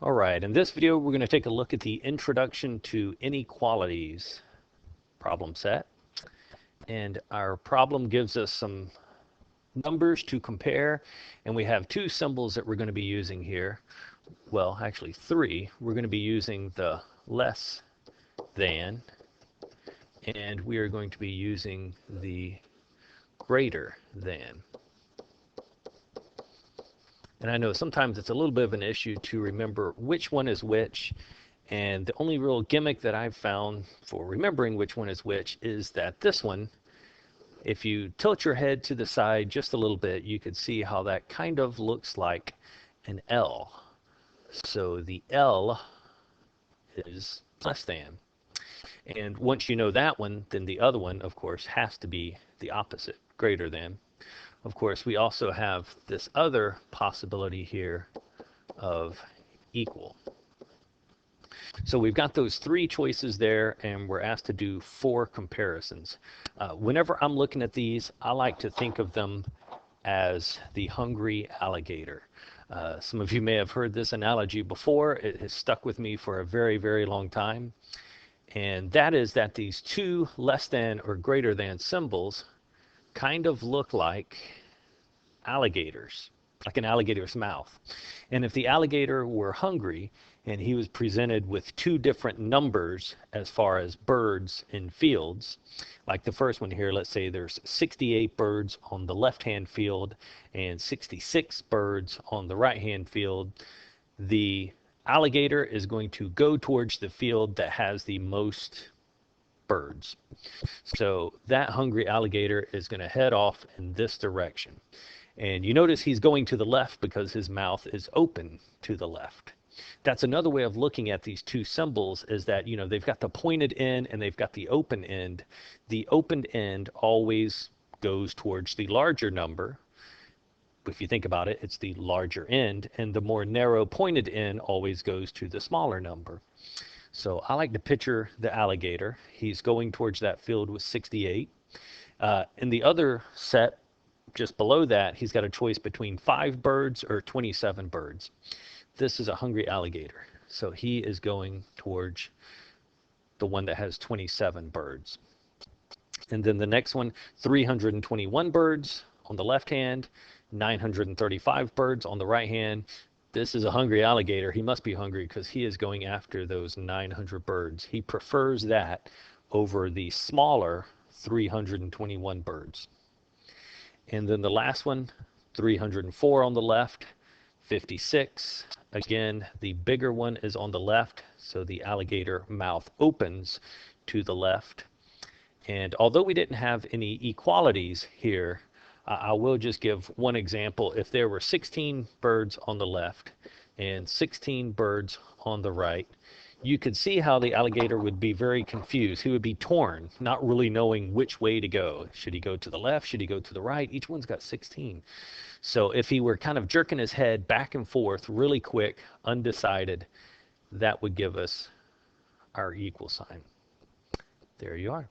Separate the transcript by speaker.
Speaker 1: All right, in this video, we're going to take a look at the Introduction to Inequalities problem set. And our problem gives us some numbers to compare, and we have two symbols that we're going to be using here. Well, actually three. We're going to be using the less than, and we are going to be using the greater than. And I know sometimes it's a little bit of an issue to remember which one is which. And the only real gimmick that I've found for remembering which one is which is that this one, if you tilt your head to the side just a little bit, you could see how that kind of looks like an L. So the L is less than. And once you know that one, then the other one, of course, has to be the opposite, greater than. Of course, we also have this other possibility here of equal. So we've got those three choices there, and we're asked to do four comparisons. Whenever I'm looking at these, I like to think of them as the hungry alligator. Some of you may have heard this analogy before. It has stuck with me for a very, very long time. And that is that these two less than or greater than symbols kind of look like alligators, like an alligator's mouth. And if the alligator were hungry and he was presented with two different numbers as far as birds in fields, like the first one here, let's say there's 68 birds on the left-hand field and 66 birds on the right-hand field, the alligator is going to go towards the field that has the most birds. So that hungry alligator is going to head off in this direction. And you notice he's going to the left because his mouth is open to the left. That's another way of looking at these two symbols, is that, you know, they've got the pointed end and they've got the open end. The open end always goes towards the larger number. If you think about it, it's the larger end, and the more narrow pointed end always goes to the smaller number. So I like to picture the alligator. He's going towards that field with 68. In the other set, just below that, he's got a choice between 5 birds or 27 birds. This is a hungry alligator. So he is going towards the one that has 27 birds. And then the next one, 321 birds on the left hand, 935 birds on the right hand. This is a hungry alligator. He must be hungry because he is going after those 900 birds. He prefers that over the smaller 321 birds. And then the last one, 304 on the left, 56. Again, the bigger one is on the left, so the alligator mouth opens to the left. And although we didn't have any equalities here, I will just give one example. If there were 16 birds on the left and 16 birds on the right, you could see how the alligator would be very confused. He would be torn, not really knowing which way to go. Should he go to the left? Should he go to the right? Each one's got 16. So if he were kind of jerking his head back and forth really quick, undecided, that would give us our equal sign. There you are.